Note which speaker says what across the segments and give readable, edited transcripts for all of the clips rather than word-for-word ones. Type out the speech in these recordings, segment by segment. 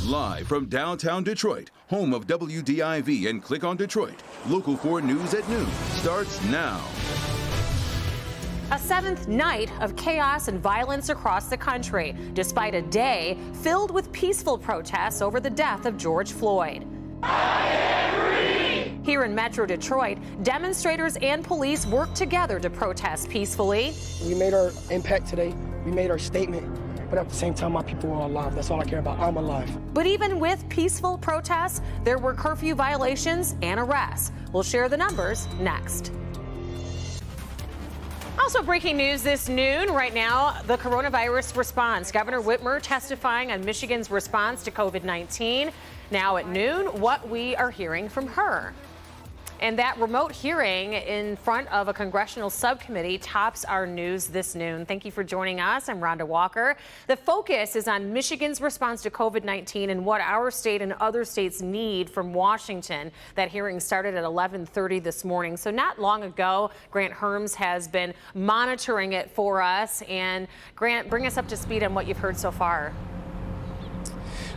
Speaker 1: Live from downtown Detroit, home of WDIV and Click on Detroit, Local 4 News at noon starts now.
Speaker 2: A seventh night of chaos and violence across the country, despite a day filled with peaceful protests over the death of George Floyd. Here in Metro Detroit, demonstrators and police worked together to protest peacefully.
Speaker 3: We made our impact today. We made our statement. But at the same time, my people are alive. That's all I care about. I'm alive.
Speaker 2: But even with peaceful protests, there were curfew violations and arrests. We'll share the numbers next. Also breaking news this noon. Right now, the coronavirus response. Governor Whitmer testifying on Michigan's response to COVID-19. Now at noon, what we are hearing from her. And that remote hearing in front of a congressional subcommittee tops our news this noon. Thank you for joining us. I'm Rhonda Walker. The focus is on Michigan's response to COVID-19 and what our state and other states need from Washington. That hearing started at 11:30 this morning. So not long ago, Grant Herms has been monitoring it for us. And Grant, bring us up to speed on what you've heard so far.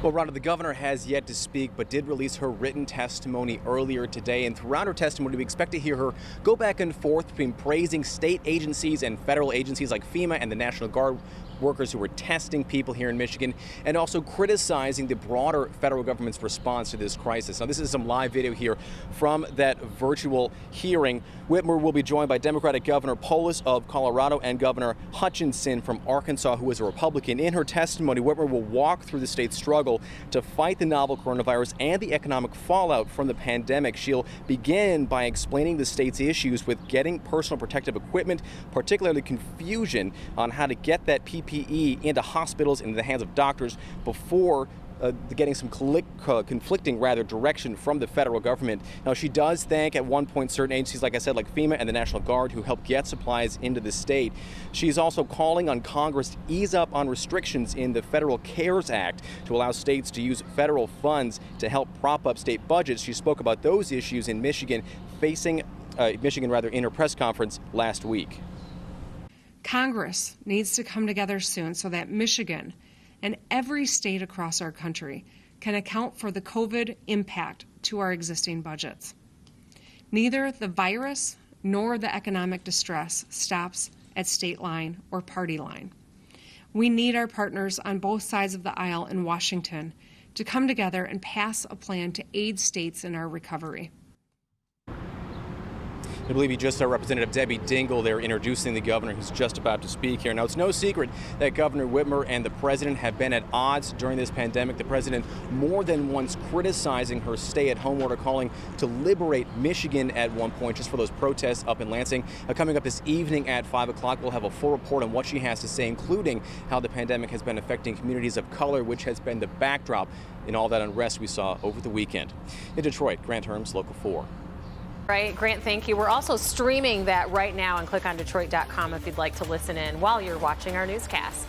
Speaker 4: Well, Rhonda, the governor has yet to speak, but did release her written testimony earlier today. And throughout her testimony, we expect to hear her go back and forth between praising state agencies and federal agencies like FEMA and the National Guard workers who were testing people here in Michigan, and also criticizing the broader federal government's response to this crisis. Now, this is some live video here from that virtual hearing. Whitmer will be joined by Democratic Governor Polis of Colorado and Governor Hutchinson from Arkansas, who is a Republican. In her testimony, Whitmer will walk through the state's struggle to fight the novel coronavirus and the economic fallout from the pandemic. She'll begin by explaining the state's issues with getting personal protective equipment, particularly confusion on how to get that PPE into hospitals, into the hands of doctors before getting some conflicting direction from the federal government. Now, she does thank at one point certain agencies, like I said, like FEMA and the National Guard, who help get supplies into the state. She's also calling on Congress to ease up on restrictions in the Federal CARES Act to allow states to use federal funds to help prop up state budgets. She spoke about those issues in Michigan in her press conference last week.
Speaker 5: Congress needs to come together soon so that Michigan and every state across our country can account for the COVID impact to our existing budgets. Neither the virus nor the economic distress stops at state line or party line. We need our partners on both sides of the aisle in Washington to come together and pass a plan to aid states in our recovery.
Speaker 4: I believe you just saw Representative Debbie Dingell there introducing the governor, who's just about to speak here. Now, it's no secret that Governor Whitmer and the president have been at odds during this pandemic. The president more than once criticizing her stay-at-home order, calling to liberate Michigan at one point just for those protests up in Lansing. Coming up this evening at 5 o'clock, we'll have a full report on what she has to say, including how the pandemic has been affecting communities of color, which has been the backdrop in all that unrest we saw over the weekend. In Detroit, Grant Herms, Local 4.
Speaker 2: Right, Grant, thank you. We're also streaming that right now on clickondetroit.com if you'd like to listen in while you're watching our newscast.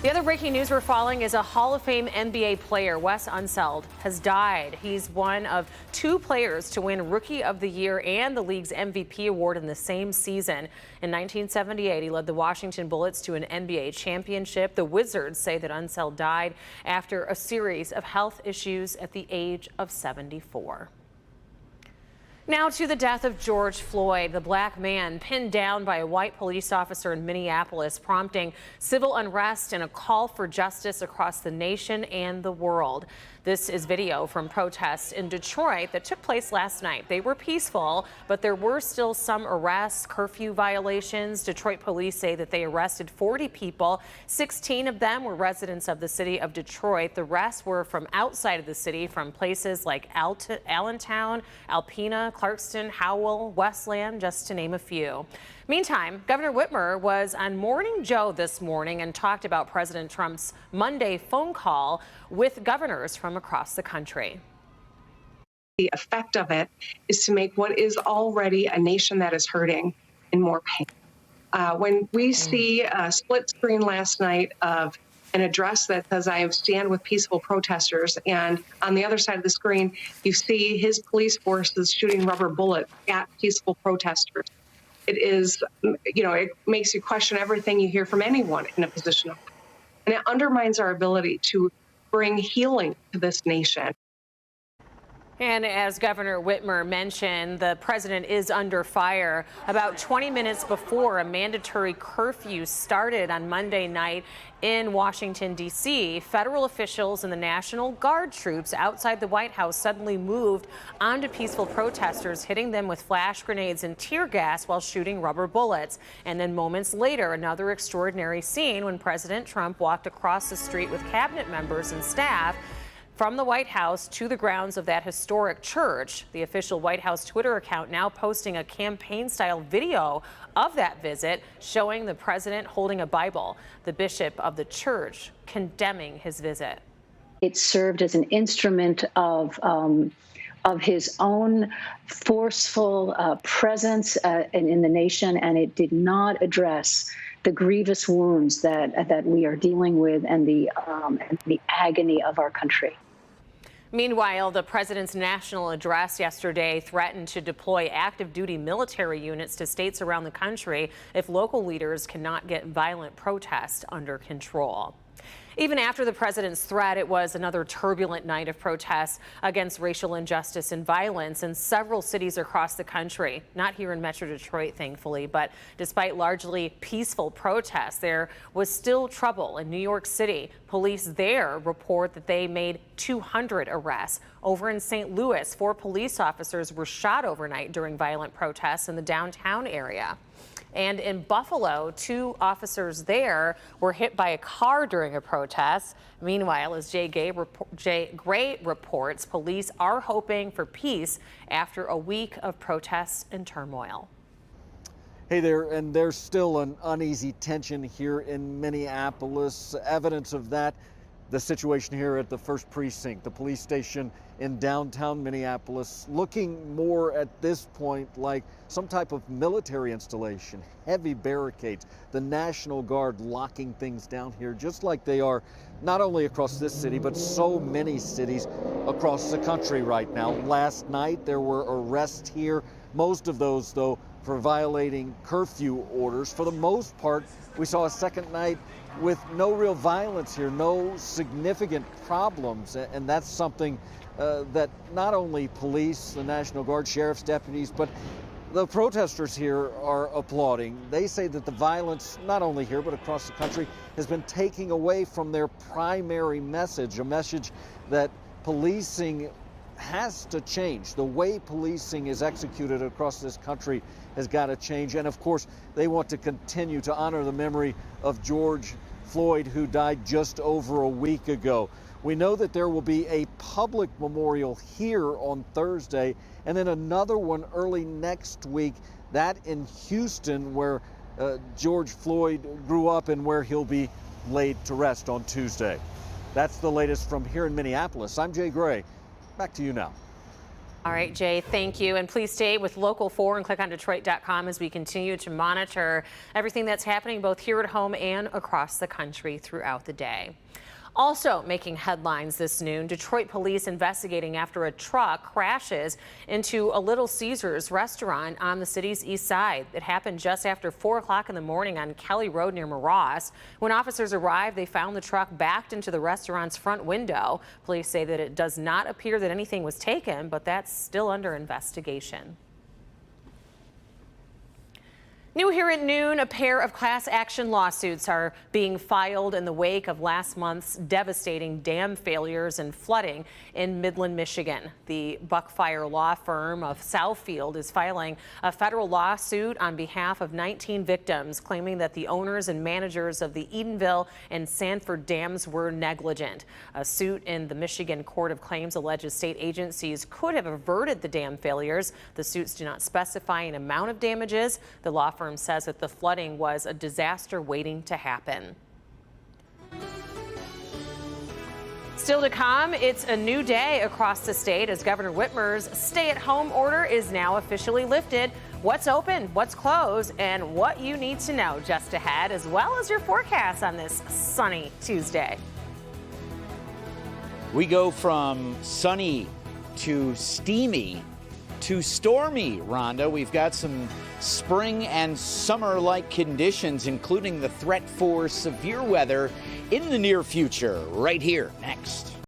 Speaker 2: The other breaking news we're following is a Hall of Fame NBA player, Wes Unseld, has died. He's one of two players to win Rookie of the Year and the league's MVP award in the same season. In 1978, he led the Washington Bullets to an NBA championship. The Wizards say that Unseld died after a series of health issues at the age of 74. Now to the death of George Floyd, the black man pinned down by a white police officer in Minneapolis, prompting civil unrest and a call for justice across the nation and the world. This is video from protests in Detroit that took place last night. They were peaceful, but there were still some arrests, curfew violations. Detroit police say that they arrested 40 people. 16 of them were residents of the city of Detroit. The rest were from outside of the city, from places like Allentown, Alpena, Clarkston, Howell, Westland, just to name a few. Meantime, Governor Whitmer was on Morning Joe this morning and talked about President Trump's Monday phone call with governors from across the country.
Speaker 6: The effect of it is to make what is already a nation that is hurting in more pain. When we see a split screen last night of an address that says, "I stand with peaceful protesters," and on the other side of the screen, you see his police forces shooting rubber bullets at peaceful protesters. It is, it makes you question everything you hear from anyone in a position of power. And it undermines our ability to bring healing to this nation.
Speaker 2: And as Governor Whitmer mentioned, the president is under fire. About 20 minutes before a mandatory curfew started on Monday night in Washington, D.C., federal officials and the National Guard troops outside the White House suddenly moved onto peaceful protesters, hitting them with flash grenades and tear gas while shooting rubber bullets. And then moments later, another extraordinary scene when President Trump walked across the street with cabinet members and staff from the White House to the grounds of that historic church. The official White House Twitter account now posting a campaign-style video of that visit showing the president holding a Bible, the bishop of the church condemning his visit.
Speaker 7: It served as an instrument of his own forceful presence in the nation, and it did not address the grievous wounds that we are dealing with and the agony of our country.
Speaker 2: Meanwhile, the president's national address yesterday threatened to deploy active duty military units to states around the country if local leaders cannot get violent protests under control. Even after the president's threat, it was another turbulent night of protests against racial injustice and violence in several cities across the country. Not here in Metro Detroit, thankfully, but despite largely peaceful protests, there was still trouble in New York City. Police there report that they made 200 arrests. Over in St. Louis, 4 police officers were shot overnight during violent protests in the downtown area. And in Buffalo, 2 officers there were hit by a car during a protest. Meanwhile, as Jay Gray reports, police are hoping for peace after a week of protests and turmoil.
Speaker 8: Hey there, and there's still an uneasy tension here in Minneapolis. Evidence of that, the situation here at the 1st Precinct, the police station in downtown Minneapolis, looking more at this point like some type of military installation, heavy barricades, the National Guard locking things down here, just like they are not only across this city, but so many cities across the country right now. Last night, there were arrests here, most of those, though, for violating curfew orders. For the most part, we saw a second night with no real violence here, no significant problems, and that's something that not only police, the National Guard, sheriff's deputies, but the protesters here are applauding. They say that the violence, not only here but across the country, has been taking away from their primary message, a message that policing has to change. The way policing is executed across this country has got to change. And of course, they want to continue to honor the memory of George Floyd, who died just over a week ago. We know that there will be a public memorial here on Thursday, and then another one early next week, that in Houston, where George Floyd grew up and where he'll be laid to rest on Tuesday. That's the latest from here in Minneapolis. I'm Jay Gray. Back to you now.
Speaker 2: All right, Jay, thank you. And please stay with Local 4 and clickondetroit.com as we continue to monitor everything that's happening both here at home and across the country throughout the day. Also making headlines this noon, Detroit police investigating after a truck crashes into a Little Caesars restaurant on the city's east side. It happened just after 4 o'clock in the morning on Kelly Road near Moross. When officers arrived, they found the truck backed into the restaurant's front window. Police say that it does not appear that anything was taken, but that's still under investigation. New here at noon, a pair of class action lawsuits are being filed in the wake of last month's devastating dam failures and flooding in Midland, Michigan. The Buckfire law firm of Southfield is filing a federal lawsuit on behalf of 19 victims, claiming that the owners and managers of the Edenville and Sanford dams were negligent. A suit in the Michigan Court of Claims alleges state agencies could have averted the dam failures. The suits do not specify an amount of damages. The law firm says that the flooding was a disaster waiting to happen. Still to come, it's a new day across the state as Governor Whitmer's stay-at-home order is now officially lifted. What's open, what's closed, and what you need to know just ahead, as well as your forecast on this sunny Tuesday.
Speaker 9: We go from sunny to steamy to stormy, Rhonda. We've got some spring and summer-like conditions, including the threat for severe weather in the near future, right here, next.